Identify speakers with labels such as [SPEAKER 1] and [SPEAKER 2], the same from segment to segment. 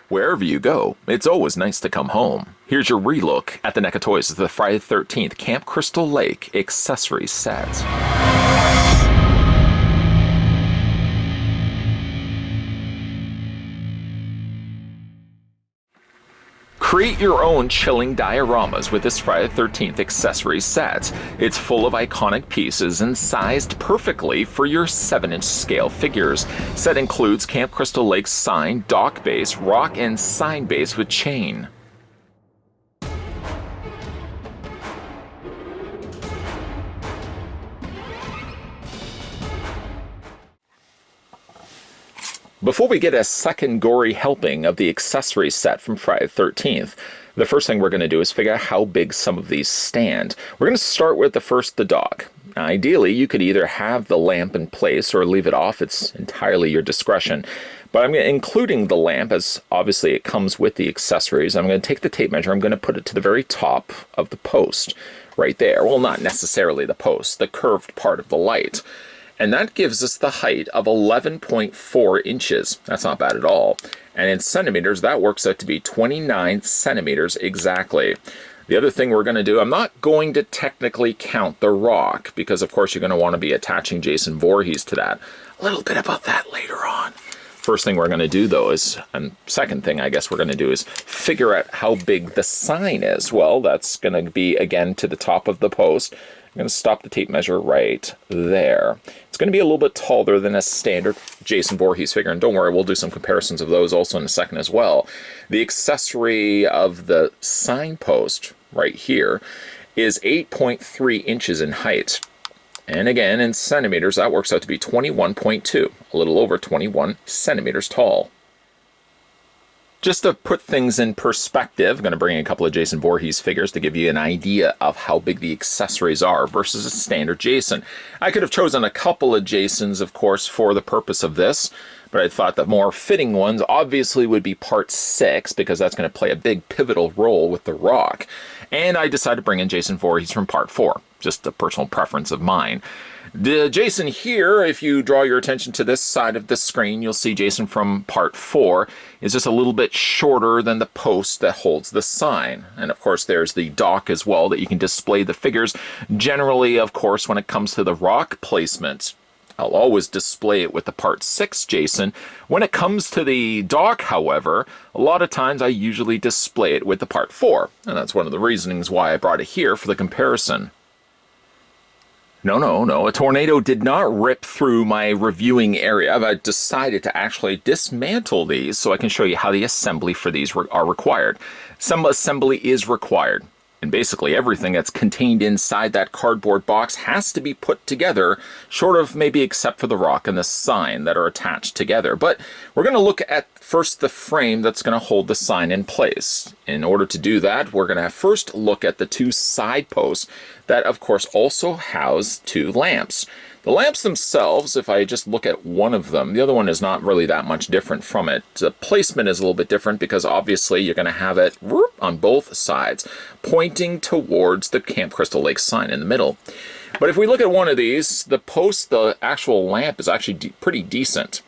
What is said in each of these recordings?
[SPEAKER 1] Wherever you go, it's always nice to come home. Here's your relook at the NECA Toys of the Friday the 13th Camp Crystal Lake accessory set. Create your own chilling dioramas with this Friday the 13th accessory set. It's full of iconic pieces and sized perfectly for your 7-inch scale figures. Set includes Camp Crystal Lake's sign, dock base, rock, and sign base with chain. Before we get a second gory helping of the accessory set from Friday the 13th, the first thing we're going to do is figure out how big some of these stand. We're going to start with the dock. Ideally, you could either have the lamp in place or leave it off. It's entirely your discretion. But I'm including the lamp, as obviously it comes with the accessories. I'm going to take the tape measure, I'm going to put it to the very top of the post, right there. Well, not necessarily the post, the curved part of the light. And that gives us the height of 11.4 inches. That's not bad at all. And in centimeters, that works out to be 29 centimeters exactly. The other thing we're going to do, I'm not going to technically count the rock, because of course you're going to want to be attaching Jason Voorhees to that. A little bit about that later on. First thing we're going to do though is, and second thing I guess we're going to do is figure out how big the sign is. Well, that's going to be again to the top of the post. I'm going to stop the tape measure right there. It's going to be a little bit taller than a standard Jason Voorhees figure, and don't worry, we'll do some comparisons of those also in a second as well. The accessory of the signpost right here is 8.3 inches in height. And again, in centimeters, that works out to be 21.2, a little over 21 centimeters tall. Just to put things in perspective, I'm going to bring in a couple of Jason Voorhees figures to give you an idea of how big the accessories are versus a standard Jason. I could have chosen a couple of Jasons, of course, for the purpose of this, but I thought the more fitting ones obviously would be part 6, because that's going to play a big pivotal role with the rock. And I decided to bring in Jason Voorhees from part 4, just a personal preference of mine. The Jason here, if you draw your attention to this side of the screen, you'll see Jason from part 4 is just a little bit shorter than the post that holds the sign. And of course there's the dock as well that you can display the figures. Generally, of course, when it comes to the rock placement, I'll always display it with the part 6 Jason. When it comes to the dock, however, a lot of times I usually display it with the part 4. And that's one of the reasonings why I brought it here for the comparison. No, a tornado did not rip through my reviewing area. I've decided to actually dismantle these so I can show you how the assembly for these are required. Some assembly is required. And basically everything that's contained inside that cardboard box has to be put together, short of maybe except for the rock and the sign that are attached together. But we're going to look at first the frame that's going to hold the sign in place. In order to do that, we're going to first look at the 2 side posts that of course also house 2 lamps. The lamps themselves, if I just look at one of them, the other one is not really that much different from it. The placement is a little bit different because obviously you're going to have it on both sides, pointing towards the Camp Crystal Lake sign in the middle. But if we look at one of these, the post, the actual lamp is actually pretty decent.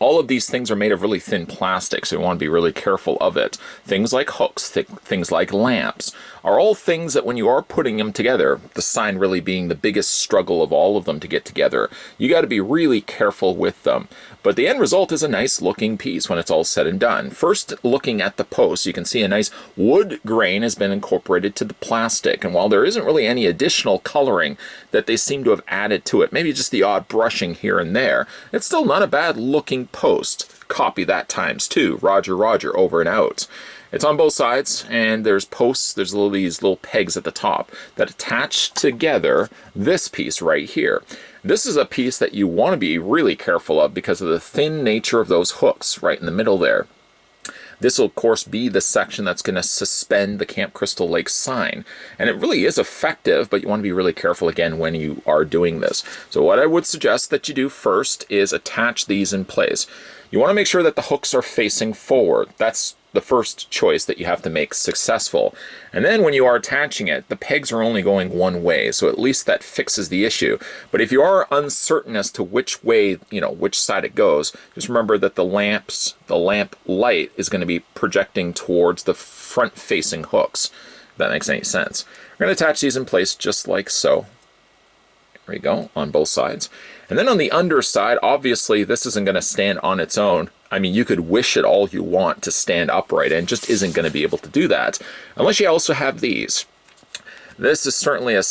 [SPEAKER 1] All of these things are made of really thin plastic, so you want to be really careful of it. Things like hooks, things like lamps, are all things that when you are putting them together, the sign really being the biggest struggle of all of them to get together, you got to be really careful with them. But the end result is a nice looking piece when it's all said and done. First, looking at the post, you can see a nice wood grain has been incorporated to the plastic. And while there isn't really any additional coloring that they seem to have added to it, maybe just the odd brushing here and there, it's still not a bad looking post. Copy that times 2. Roger, Roger, over and out. It's on both sides, and there's posts, there's these little pegs at the top that attach together this piece right here. This is a piece that you want to be really careful of because of the thin nature of those hooks right in the middle there. This will, of course, be the section that's going to suspend the Camp Crystal Lake sign. And it really is effective, but you want to be really careful, again, when you are doing this. So what I would suggest that you do first is attach these in place. You want to make sure that the hooks are facing forward. That's the first choice that you have to make successful. And then when you are attaching it, the pegs are only going one way, so at least that fixes the issue. But if you are uncertain as to which way, which side it goes, just remember that the lamp light is going to be projecting towards the front-facing hooks, if that makes any sense. We're going to attach these in place just like so. There we go, on both sides. And then on the underside, obviously this isn't going to stand on its own. I mean, you could wish it all you want to stand upright, and just isn't going to be able to do that unless you also have these. This is certainly a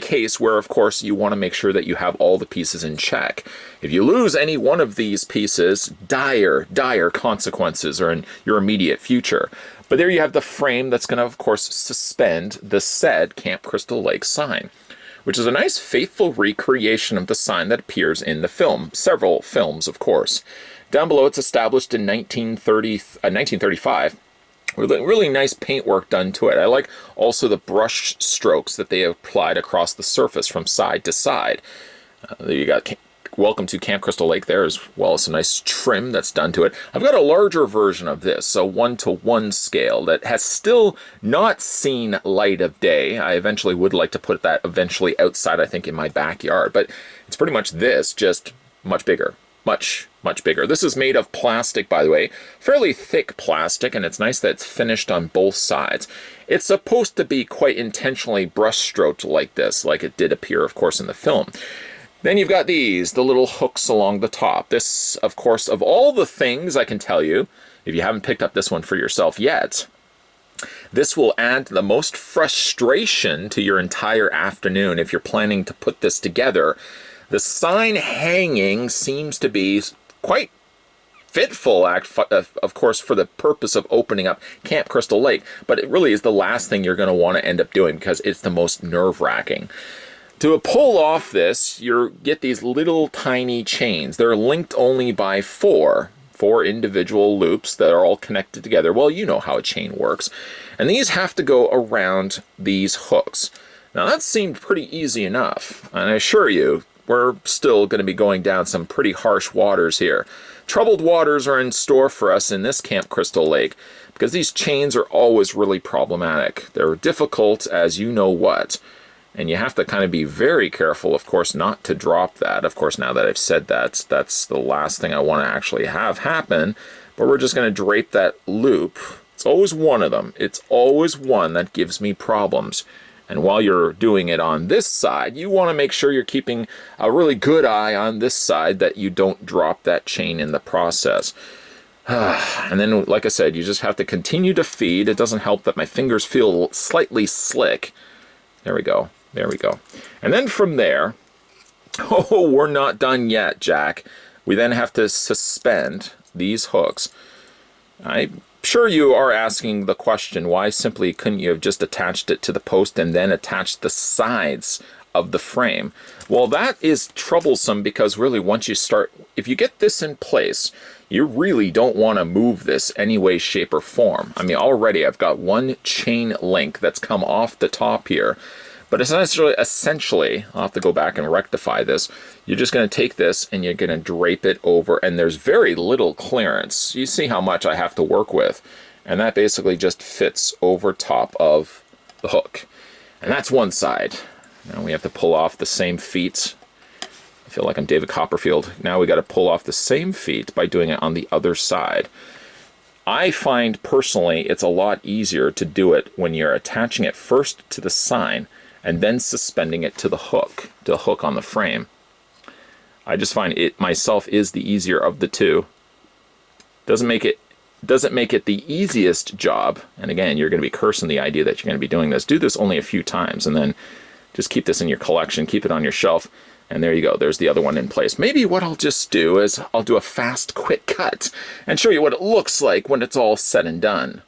[SPEAKER 1] case where, of course, you want to make sure that you have all the pieces in check. If you lose any one of these pieces, dire consequences are in your immediate future. But there you have the frame that's going to, of course, suspend the said Camp Crystal Lake sign, which is a nice faithful recreation of the sign that appears in the film. Several films, of course. Down below, it's established in 1935. Really nice paintwork done to it. I like also the brush strokes that they applied across the surface from side to side. There you got Welcome to Camp Crystal Lake there, as well as some nice trim that's done to it. I've got a larger version of this, so 1:1 scale, that has still not seen light of day. I eventually would like to put that outside, I think, in my backyard, but it's pretty much this, just much bigger. Much bigger. This is made of plastic, by the way, fairly thick plastic, and it's nice that it's finished on both sides. It's supposed to be quite intentionally brush-stroked like this, like it did appear, of course, in the film. Then you've got these, the little hooks along the top. This, of course, of all the things I can tell you, if you haven't picked up this one for yourself yet, this will add the most frustration to your entire afternoon if you're planning to put this together. The sign hanging seems to be quite fitful, of course, for the purpose of opening up Camp Crystal Lake, but it really is the last thing you're going to want to end up doing because it's the most nerve-wracking. To pull off this, you get these little tiny chains. They're linked only by four individual loops that are all connected together. Well, you know how a chain works. And these have to go around these hooks. Now, that seemed pretty easy enough, and I assure you, we're still going to be going down some pretty harsh waters here. Troubled waters are in store for us in this Camp Crystal Lake, because these chains are always really problematic. They're difficult as you know what. And you have to kind of be very careful, of course, not to drop that. Of course, now that I've said that, that's the last thing I want to actually have happen. But we're just going to drape that loop. It's always one of them. It's always one that gives me problems. And while you're doing it on this side, you want to make sure you're keeping a really good eye on this side that you don't drop that chain in the process. And then, like I said, you just have to continue to feed. It doesn't help that my fingers feel slightly slick. There we go. There we go. And then from there, oh, we're not done yet, Jack. We then have to suspend these hooks. I'm sure you are asking the question, why simply couldn't you have just attached it to the post and then attached the sides of the frame? Well, that is troublesome because really once you start, if you get this in place, you really don't want to move this any way, shape, or form. I mean, already I've got one chain link that's come off the top here. But essentially, I'll have to go back and rectify this. You're just going to take this and you're going to drape it over, and there's very little clearance. You see how much I have to work with. And that basically just fits over top of the hook. And that's one side. Now we have to pull off the same feet. I feel like I'm David Copperfield. Now we got to pull off the same feet by doing it on the other side. I find personally it's a lot easier to do it when you're attaching it first to the sign and then suspending it to the hook on the frame. I just find it myself is the easier of the two. Doesn't make it the easiest job, and again, you're going to be cursing the idea that you're going to be doing this. Do this only a few times, and then just keep this in your collection, keep it on your shelf, and there you go, there's the other one in place. Maybe what I'll just do is I'll do a fast, quick cut and show you what it looks like when it's all said and done.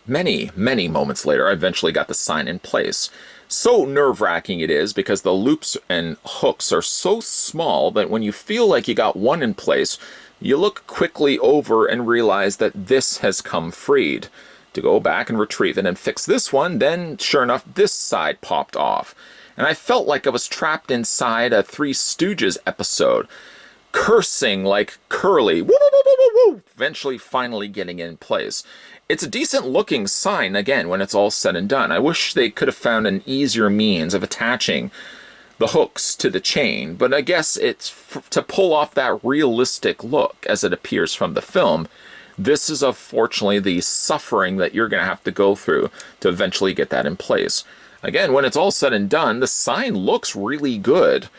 [SPEAKER 1] Many, many moments later, I eventually got the sign in place. So nerve-wracking it is because the loops and hooks are so small that when you feel like you got one in place, you look quickly over and realize that this has come freed. To go back and retrieve it and fix this one, then sure enough, this side popped off. And I felt like I was trapped inside a Three Stooges episode. cursing like Curly, woo, woo, woo, woo, woo, woo, eventually finally getting in place. It's a decent looking sign, again, when it's all said and done. I wish they could have found an easier means of attaching the hooks to the chain, but I guess it's to pull off that realistic look as it appears from the film. This is unfortunately the suffering that you're going to have to go through to eventually get that in place. Again, when it's all said and done, the sign looks really good.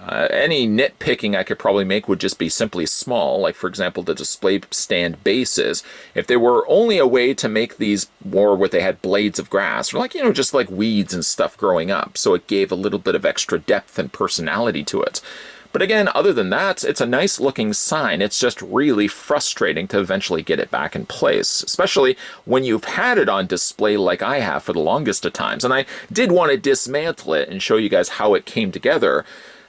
[SPEAKER 1] Any nitpicking I could probably make would just be simply small, like for example the display stand bases. If there were only a way to make these more where they had blades of grass, or like, just like weeds and stuff growing up, so it gave a little bit of extra depth and personality to it. But again, other than that, it's a nice looking sign. It's just really frustrating to eventually get it back in place, especially when you've had it on display like I have for the longest of times. And I did want to dismantle it and show you guys how it came together.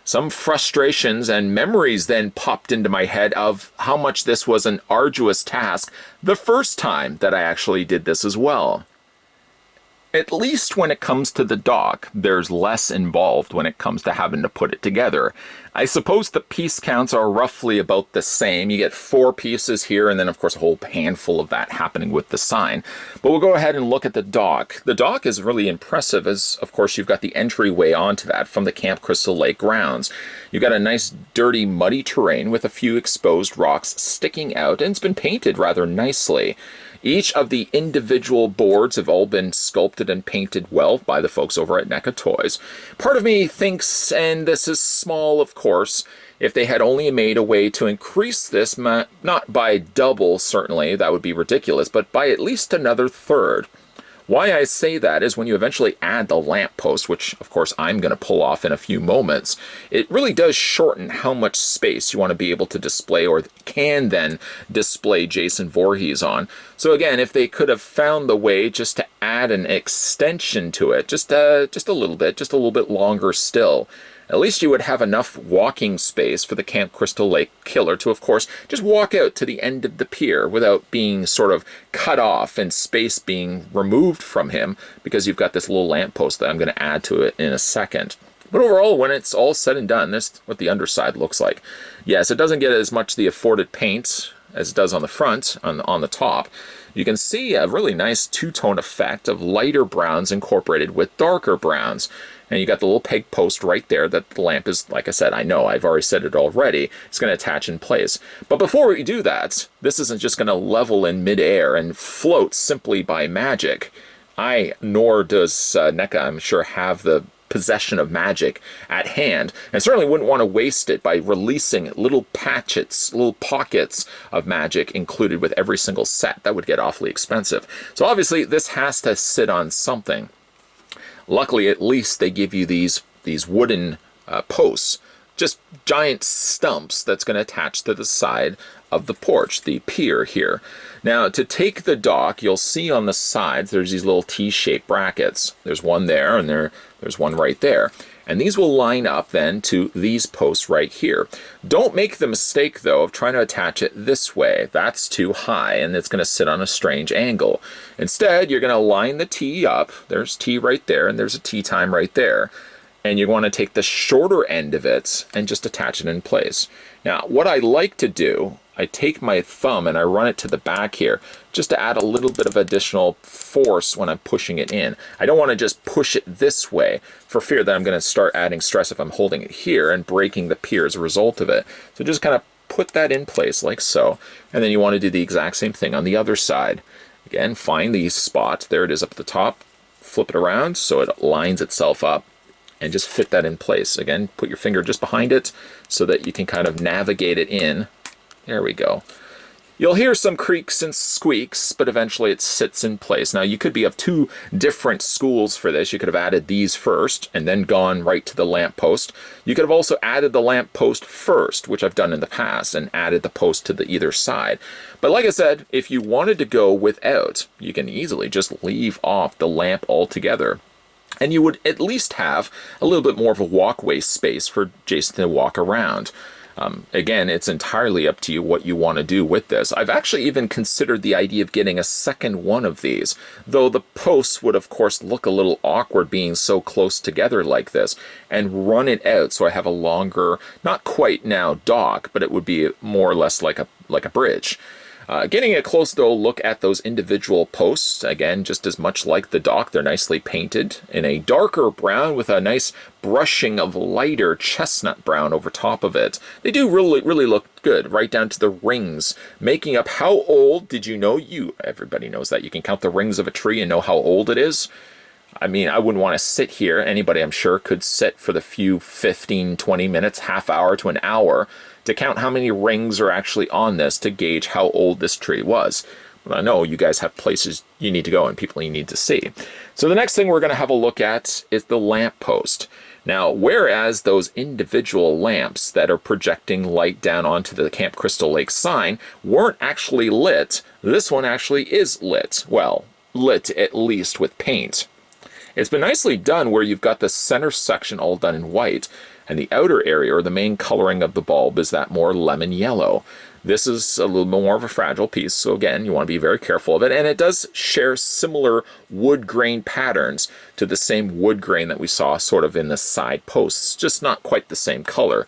[SPEAKER 1] Some frustrations and memories then popped into my head of how much this was an arduous task the first time that I actually did this as well. At least when it comes to the dock, there's less involved when it comes to having to put it together. I suppose the piece counts are roughly about the same. You get 4 pieces here, and then of course a whole handful of that happening with the sign. But we'll go ahead and look at the dock. The dock is really impressive as, of course, you've got the entryway onto that from the Camp Crystal Lake grounds. You've got a nice dirty muddy terrain with a few exposed rocks sticking out, and it's been painted rather nicely. Each of the individual boards have all been sculpted and painted well by the folks over at NECA Toys. Part of me thinks, and this is small of course, if they had only made a way to increase this, not by double certainly, that would be ridiculous, but by at least another third. Why I say that is when you eventually add the lamppost, which of course I'm going to pull off in a few moments, it really does shorten how much space you want to be able to display or can then display Jason Voorhees on. So again, if they could have found the way just to add an extension to it, just a little bit longer still, at least you would have enough walking space for the Camp Crystal Lake Killer to, of course, just walk out to the end of the pier without being sort of cut off and space being removed from him, because you've got this little lamppost that I'm going to add to it in a second. But overall, when it's all said and done, this is what the underside looks like. Yes, it doesn't get as much the afforded paint as it does on the front, on the top. You can see a really nice two-tone effect of lighter browns incorporated with darker browns. And you got the little peg post right there that the lamp is, like I said, I know, I've already said it already, it's going to attach in place. But before we do that, this isn't just going to level in midair and float simply by magic. Nor does NECA, I'm sure, have the possession of magic at hand, and certainly wouldn't want to waste it by releasing little pockets of magic included with every single set. That would get awfully expensive. So obviously this has to sit on something. Luckily, at least they give you these wooden posts, just giant stumps that's going to attach to the side of the porch, the pier here. Now, to take the dock, you'll see on the sides there's these little T-shaped brackets. There's one there, and there's one right there. And these will line up then to these posts right here. Don't make the mistake, though, of trying to attach it this way. That's too high, and it's going to sit on a strange angle. Instead, you're going to line the T up. There's T right there, and there's a T time right there. And you want to take the shorter end of it and just attach it in place. Now, what I like to do, I take my thumb and I run it to the back here just to add a little bit of additional force when I'm pushing it in. I don't want to just push it this way for fear that I'm going to start adding stress if I'm holding it here and breaking the pier as a result of it. So just kind of put that in place like so. And then you want to do the exact same thing on the other side. Again, find the spot. There it is up at the top. Flip it around so it lines itself up. And just fit that in place. Again, put your finger just behind it so that you can kind of navigate it in. There we go. You'll hear some creaks and squeaks, but eventually it sits in place. Now, you could be of 2 different schools for this. You could have added these first and then gone right to the lamppost. You could have also added the lamppost first, which I've done in the past, and added the post to either side. But like I said, if you wanted to go without, you can easily just leave off the lamp altogether. And you would at least have a little bit more of a walkway space for Jason to walk around. Again, it's entirely up to you what you want to do with this. I've actually even considered the idea of getting a second one of these, though the posts would of course look a little awkward being so close together like this, and run it out so I have a longer, not quite now dock, but it would be more or less like a bridge. Getting a close, though, look at those individual posts, again, just as much like the dock, they're nicely painted in a darker brown with a nice brushing of lighter chestnut brown over top of it. They do really look good, right down to the rings, making up how old, did you know, everybody knows that, you can count the rings of a tree and know how old it is. I mean, I wouldn't want to sit here. Anybody, I'm sure, could sit for the few 15, 20 minutes, half hour to an hour to count how many rings are actually on this to gauge how old this tree was. Well, I know you guys have places you need to go and people you need to see. So the next thing we're going to have a look at is the lamp post. Now, whereas those individual lamps that are projecting light down onto the Camp Crystal Lake sign weren't actually lit, this one actually is lit. Well, lit at least with paint. It's been nicely done where you've got the center section all done in white, and the outer area, or the main coloring of the bulb, is that more lemon yellow. This is a little more of a fragile piece, so again, you want to be very careful of it, and it does share similar wood grain patterns to the same wood grain that we saw sort of in the side posts, just not quite the same color.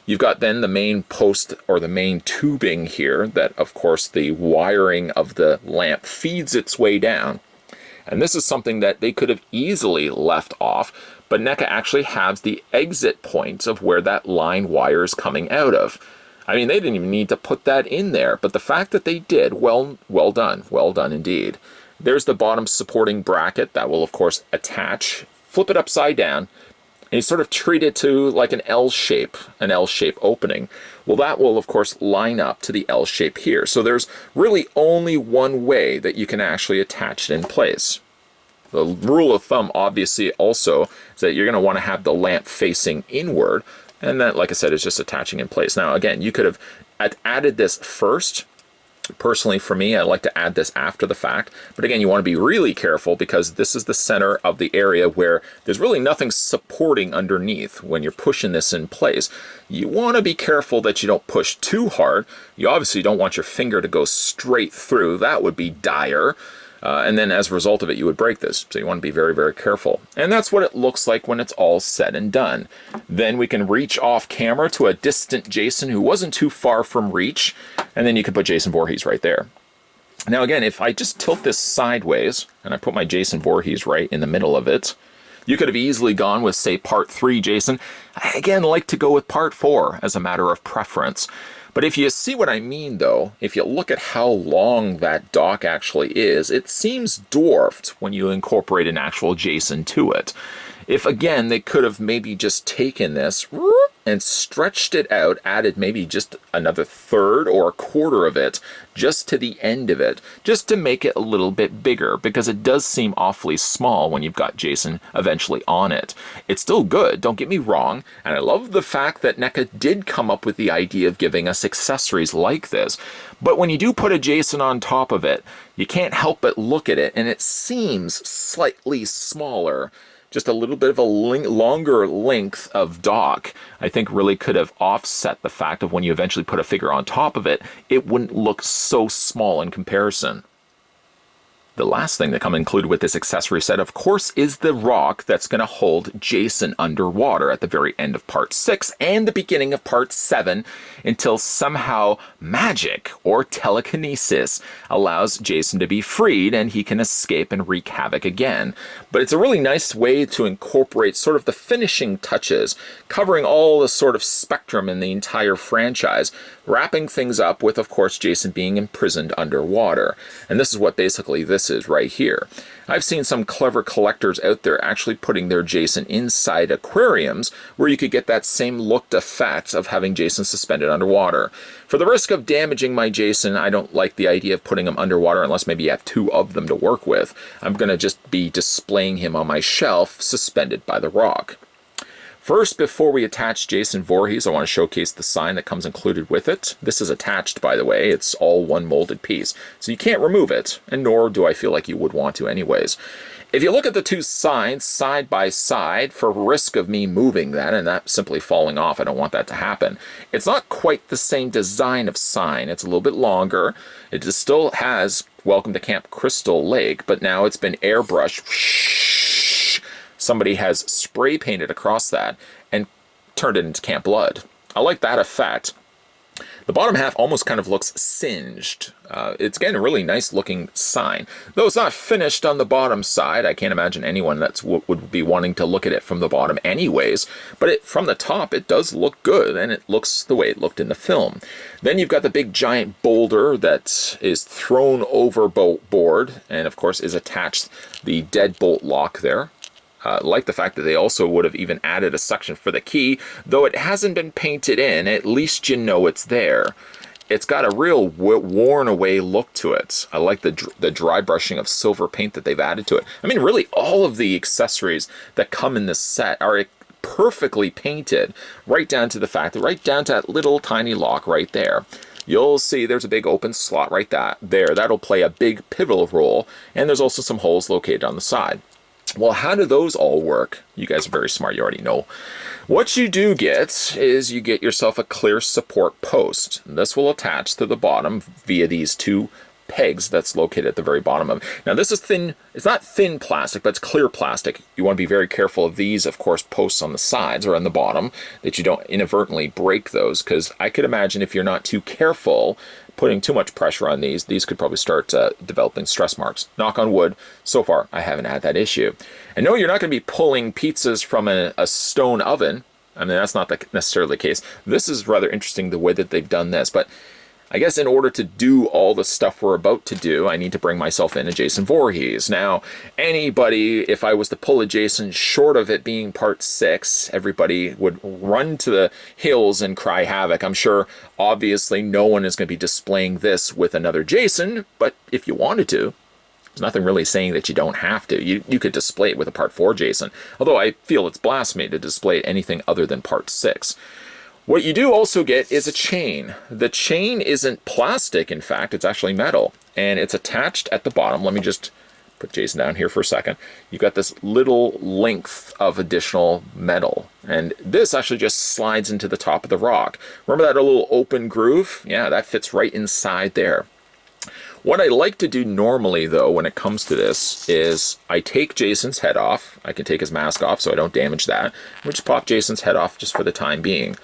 [SPEAKER 1] You've got then the main post, or the main tubing here, that of course the wiring of the lamp feeds its way down. And this is something that they could have easily left off, but NECA actually has the exit point of where that line wire is coming out of. I mean, they didn't even need to put that in there, but the fact that they did, well done indeed. There's the bottom supporting bracket that will of course attach, flip it upside down, and you sort of treat it to like an L shape opening. Well, that will of course line up to the L shape here. So there's really only one way that you can actually attach it in place. The rule of thumb obviously also is that you're going to want to have the lamp facing inward, and that, like I said, is just attaching in place. Now again, you could have added this first. Personally, for me, I like to add this after the fact. But again, you want to be really careful because this is the center of the area where there's really nothing supporting underneath when you're pushing this in place. You want to be careful that you don't push too hard. You obviously don't want your finger to go straight through. That would be dire. And then as a result of it, you would break this. So you want to be very careful. And that's what it looks like when it's all said and done. Then we can reach off camera to a distant Jason who wasn't too far from reach. And then you can put Jason Voorhees right there. Now again, if I just tilt this sideways and I put my Jason Voorhees right in the middle of it, you could have easily gone with, say, part 3 Jason. I again like to go with part 4 as a matter of preference. But if you see what I mean, though, if you look at how long that dock actually is, it seems dwarfed when you incorporate an actual Jason to it. If, again, they could have maybe just taken this and stretched it out, added maybe just another third or a quarter of it just to the end of it, just to make it a little bit bigger, because it does seem awfully small when you've got Jason eventually on it. It's still good, don't get me wrong, and I love the fact that NECA did come up with the idea of giving us accessories like this, but when you do put a Jason on top of it, you can't help but look at it, and it seems slightly smaller. Just a little bit of a longer length of dock, I think really could have offset the fact of when you eventually put a figure on top of it, it wouldn't look so small in comparison. The last thing that come included with this accessory set, of course, is the rock that's going to hold Jason underwater at the very end of part 6 and the beginning of part 7 until somehow magic or telekinesis allows Jason to be freed and he can escape and wreak havoc again. But it's a really nice way to incorporate sort of the finishing touches, covering all the sort of spectrum in the entire franchise, wrapping things up with, of course, Jason being imprisoned underwater. And this is what basically this is right here. I've seen some clever collectors out there actually putting their Jason inside aquariums where you could get that same looked effect of having Jason suspended underwater. For the risk of damaging my Jason, I don't like the idea of putting him underwater unless maybe you have 2 of them to work with. I'm going to just be displaying him on my shelf suspended by the rock. First, before we attach Jason Voorhees, I want to showcase the sign that comes included with it. This is attached, by the way. It's all one molded piece, so you can't remove it, and nor do I feel like you would want to anyways. If you look at the two signs side by side, for risk of me moving that and that simply falling off, I don't want that to happen. It's not quite the same design of sign. It's a little bit longer. It just still has Welcome to Camp Crystal Lake, but now it's been airbrushed. Somebody has spray painted across that and turned it into Camp Blood. I like that effect. The bottom half almost kind of looks singed. It's again a really nice looking sign. Though it's not finished on the bottom side, I can't imagine anyone that's would be wanting to look at it from the bottom anyways. But from the top, it does look good, and it looks the way it looked in the film. Then you've got the big giant boulder that is thrown overboard, and of course is attached the deadbolt lock there. Like the fact that they also would have even added a section for the key, though it hasn't been painted in, at least you know it's there. It's got a real worn away look to it. I like the dry brushing of silver paint that they've added to it. I mean, really all of the accessories that come in this set are perfectly painted, right down to the fact that right down to that little tiny lock right there. You'll see there's a big open slot right there. That'll play a big pivotal role, and there's also some holes located on the side. Well, how do those all work? You guys are very smart, you already know. What you do get is you get yourself a clear support post. This will attach to the bottom via these two pegs that's located at the very bottom of it. Now this is thin, it's not thin plastic, but it's clear plastic. You want to be very careful of these, of course, posts on the sides or on the bottom, that you don't inadvertently break those, because I could imagine if you're not too careful, putting too much pressure on these could probably start developing stress marks. Knock on wood, so far I haven't had that issue. And no, you're not going to be pulling pizzas from a stone oven. I mean, that's not necessarily the case. This is rather interesting the way that they've done this, but I guess in order to do all the stuff we're about to do, I need to bring myself in a Jason Voorhees. Now, anybody, if I was to pull a Jason short of it being part 6, everybody would run to the hills and cry havoc. I'm sure, obviously, no one is going to be displaying this with another Jason, but if you wanted to, there's nothing really saying that you don't have to. You could display it with a part 4 Jason, although I feel it's blasphemy to display anything other than part 6. What you do also get is a chain. The chain isn't plastic, in fact, it's actually metal, and it's attached at the bottom. Let me just put Jason down here for a second. You've got this little length of additional metal, and this actually just slides into the top of the rock. Remember that little open groove? Yeah, that fits right inside there. What I like to do normally, though, when it comes to this, is I take Jason's head off. I can take his mask off so I don't damage that. We just pop Jason's head off just for the time being.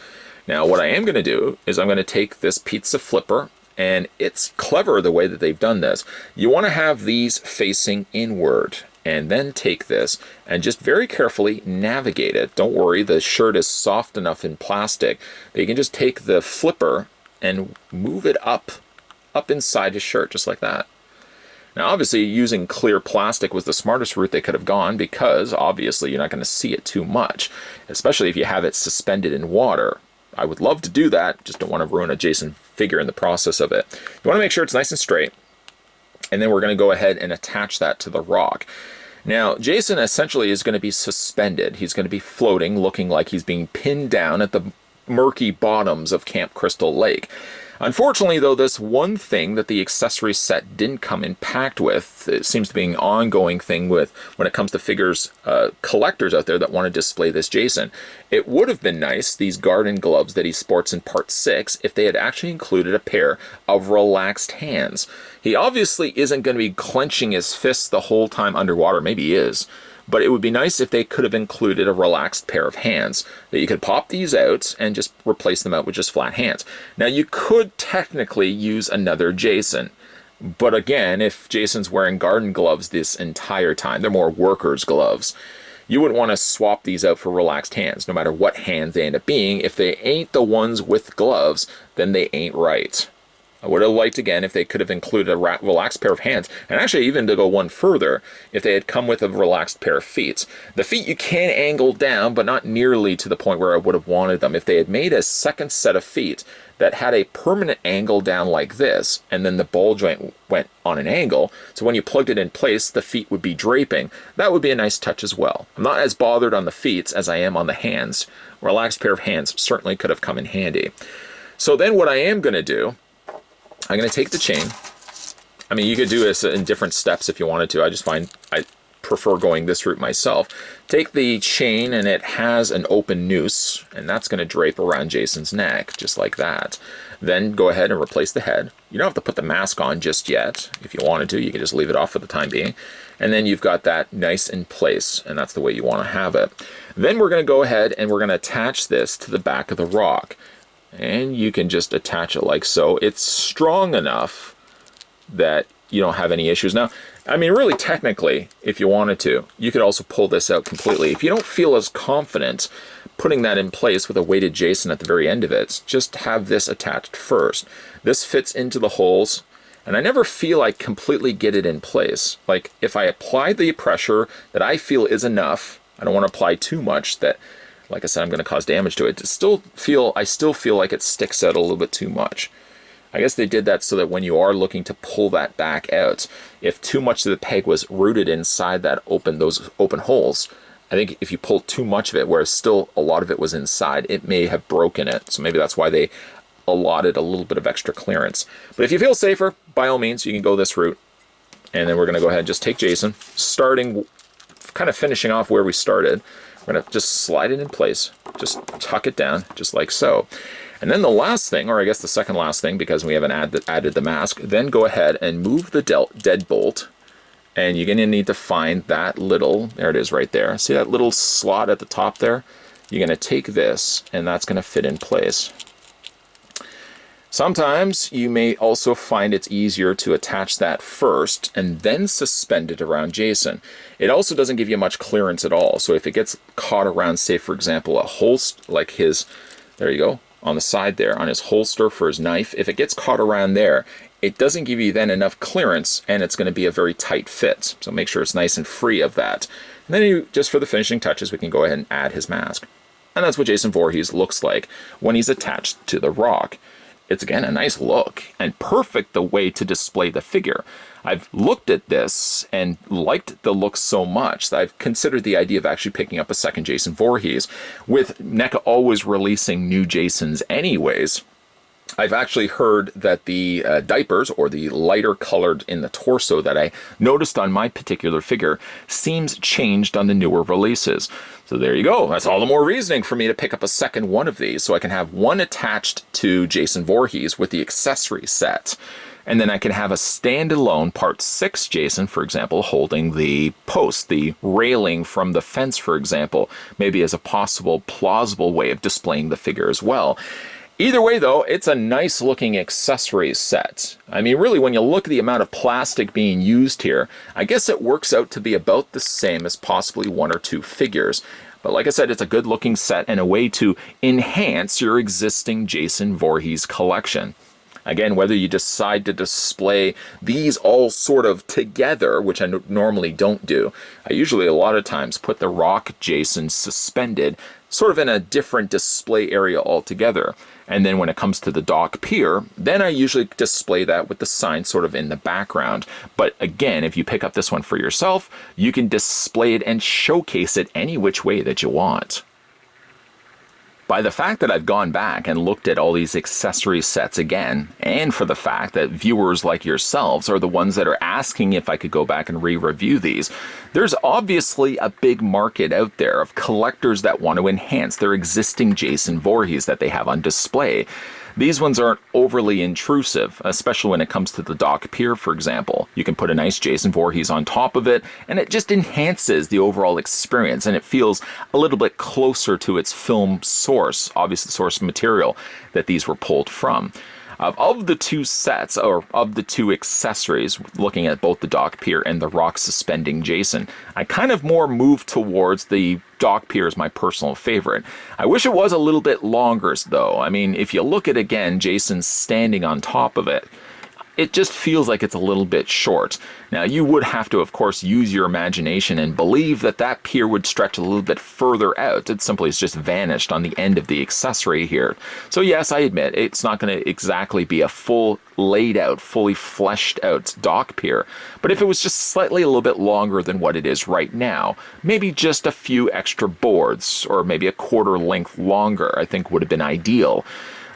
[SPEAKER 1] Now, what I am going to do is I'm going to take this pizza flipper, and it's clever the way that they've done this. You want to have these facing inward, and then take this and just very carefully navigate it. Don't worry, the shirt is soft enough in plastic that you can just take the flipper and move it up inside his shirt, just like that. Now, obviously, using clear plastic was the smartest route they could have gone, because obviously you're not going to see it too much, especially if you have it suspended in water. I would love to do that, just don't want to ruin a Jason figure in the process of it. You want to make sure it's nice and straight, and then we're going to go ahead and attach that to the rock. Now, Jason essentially is going to be suspended. He's going to be floating, looking like he's being pinned down at the murky bottoms of Camp Crystal Lake. Unfortunately, though, this one thing that the accessory set didn't come in packed with, it seems to be an ongoing thing with when it comes to figures collectors out there that want to display this Jason. It would have been nice, these garden gloves that he sports in part 6, if they had actually included a pair of relaxed hands. He obviously isn't going to be clenching his fists the whole time underwater. Maybe he is. But it would be nice if they could have included a relaxed pair of hands, that you could pop these out and just replace them out with just flat hands. Now, you could technically use another Jason, but again, if Jason's wearing garden gloves this entire time, they're more workers' gloves, you would want to swap these out for relaxed hands, no matter what hands they end up being. If they ain't the ones with gloves, then they ain't right. I would have liked, again, if they could have included a relaxed pair of hands, and actually even to go one further, if they had come with a relaxed pair of feet. The feet you can angle down, but not nearly to the point where I would have wanted them. If they had made a second set of feet that had a permanent angle down like this, and then the ball joint went on an angle, so when you plugged it in place, the feet would be draping, that would be a nice touch as well. I'm not as bothered on the feet as I am on the hands. A relaxed pair of hands certainly could have come in handy. So then what I am going to do, I'm going to take the chain. I mean, you could do this in different steps if you wanted to. I just find I prefer going this route myself. Take the chain, and it has an open noose, and that's going to drape around Jason's neck, just like that. Then go ahead and replace the head. You don't have to put the mask on just yet. If you wanted to, you can just leave it off for the time being. And then you've got that nice in place, and that's the way you want to have it. Then we're going to go ahead and we're going to attach this to the back of the rock. And you can just attach it like so. It's strong enough that you don't have any issues. Now, I mean, really technically, if you wanted to, you could also pull this out completely. If you don't feel as confident putting that in place with a weighted Jason at the very end of it, just have this attached first. This fits into the holes, and I never feel I completely get it in place. Like, if I apply the pressure that I feel is enough, I don't want to apply too much that, like I said, I'm going to cause damage to it. I still feel like it sticks out a little bit too much. I guess they did that so that when you are looking to pull that back out, if too much of the peg was rooted inside those open holes, I think if you pulled too much of it, whereas still a lot of it was inside, it may have broken it. So maybe that's why they allotted a little bit of extra clearance. But if you feel safer, by all means, you can go this route. And then we're going to go ahead and just take Jason, kind of finishing off where we started. We're going to just slide it in place, just tuck it down, just like so. And then the last thing, or I guess the second last thing, because we haven't added the mask, then go ahead and move the deadbolt, and you're going to need to find that little, there it is right there. See that little slot at the top there? You're going to take this, and that's going to fit in place. Sometimes you may also find it's easier to attach that first and then suspend it around Jason. It also doesn't give you much clearance at all. So if it gets caught around, say for example, a holster, like there you go, on the side there, on his holster for his knife, if it gets caught around there, it doesn't give you then enough clearance, and it's going to be a very tight fit. So make sure it's nice and free of that. And then just for the finishing touches, we can go ahead and add his mask. And that's what Jason Voorhees looks like when he's attached to the rock. It's, again, a nice look and perfect the way to display the figure. I've looked at this and liked the look so much that I've considered the idea of actually picking up a second Jason Voorhees. With NECA always releasing new Jasons anyways, I've actually heard that the diapers, or the lighter colored in the torso that I noticed on my particular figure, seems changed on the newer releases. So there you go. That's all the more reasoning for me to pick up a second one of these, so I can have one attached to Jason Voorhees with the accessory set. And then I can have a standalone Part 6 Jason, for example, holding the post, the railing from the fence, for example, maybe as a possible plausible way of displaying the figure as well. Either way, though, it's a nice looking accessories set. I mean, really, when you look at the amount of plastic being used here, I guess it works out to be about the same as possibly one or two figures. But like I said, it's a good looking set and a way to enhance your existing Jason Voorhees collection. Again, whether you decide to display these all sort of together, which I normally don't do, I usually a lot of times put the rock Jason suspended sort of in a different display area altogether. And then when it comes to the dock pier, then I usually display that with the sign sort of in the background. But again, if you pick up this one for yourself, you can display it and showcase it any which way that you want. By the fact that I've gone back and looked at all these accessory sets again, and for the fact that viewers like yourselves are the ones that are asking if I could go back and re-review these, there's obviously a big market out there of collectors that want to enhance their existing Jason Voorhees that they have on display. These ones aren't overly intrusive, especially when it comes to the dock pier, for example. You can put a nice Jason Voorhees on top of it, and it just enhances the overall experience, and it feels a little bit closer to its film source, obviously the source material that these were pulled from. Of the two sets, or of the two accessories, looking at both the dock pier and the rock suspending Jason, I kind of more move towards the dock pier as my personal favorite. I wish it was a little bit longer, though. I mean, if you look at, again, Jason standing on top of it, it just feels like it's a little bit short. Now, you would have to, of course, use your imagination and believe that that pier would stretch a little bit further out. It simply has just vanished on the end of the accessory here. So yes, I admit, it's not going to exactly be a full laid out, fully fleshed out dock pier. But if it was just slightly a little bit longer than what it is right now, maybe just a few extra boards, or maybe a quarter length longer, I think would have been ideal.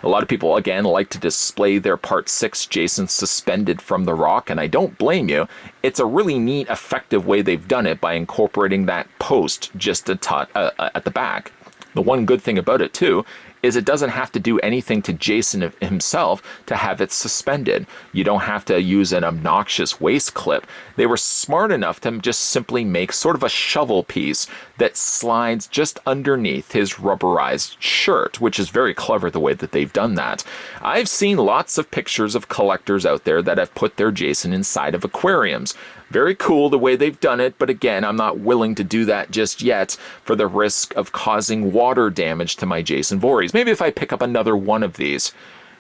[SPEAKER 1] A lot of people, again, like to display their Part 6 Jason suspended from the rock, and I don't blame you. It's a really neat, effective way they've done it by incorporating that post just at the back. The one good thing about it, too, is it doesn't have to do anything to Jason himself to have it suspended. You don't have to use an obnoxious waist clip. They were smart enough to just simply make sort of a shovel piece that slides just underneath his rubberized shirt, which is very clever the way that they've done that. I've seen lots of pictures of collectors out there that have put their Jason inside of aquariums. Very cool the way they've done it, but again, I'm not willing to do that just yet for the risk of causing water damage to my Jason Voorhees. Maybe if I pick up another one of these,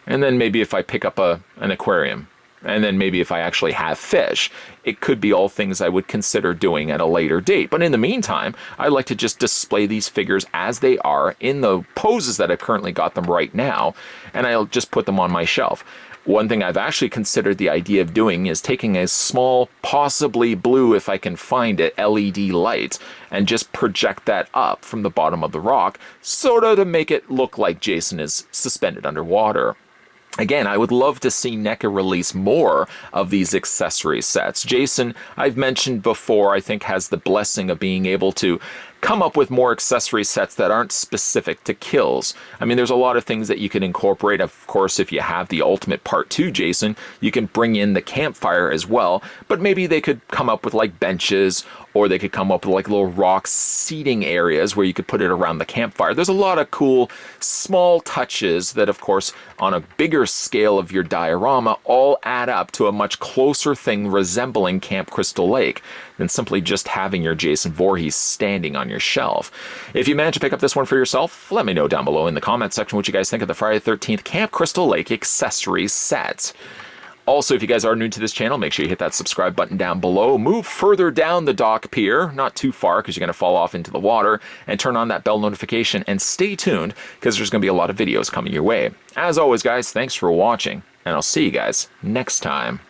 [SPEAKER 1] and then maybe if I pick up an aquarium, and then maybe if I actually have fish, it could be all things I would consider doing at a later date. But in the meantime, I like to just display these figures as they are in the poses that I've currently got them right now, and I'll just put them on my shelf. One thing I've actually considered the idea of doing is taking a small, possibly blue, if I can find it, LED light, and just project that up from the bottom of the rock, sort of to make it look like Jason is suspended underwater. Again, I would love to see NECA release more of these accessory sets. Jason, I've mentioned before, I think has the blessing of being able to come up with more accessory sets that aren't specific to kills. I mean, there's a lot of things that you can incorporate. Of course, if you have the Ultimate Part 2 Jason, you can bring in the campfire as well, but maybe they could come up with like benches, or they could come up with like little rock seating areas where you could put it around the campfire. There's a lot of cool small touches that, of course, on a bigger scale of your diorama, all add up to a much closer thing resembling Camp Crystal Lake than simply just having your Jason Voorhees standing on your shelf. If you manage to pick up this one for yourself, let me know down below in the comment section what you guys think of the Friday the 13th Camp Crystal Lake accessory set. Also, if you guys are new to this channel, make sure you hit that subscribe button down below. Move further down the dock pier, not too far because you're going to fall off into the water, and turn on that bell notification and stay tuned because there's going to be a lot of videos coming your way. As always, guys, thanks for watching, and I'll see you guys next time.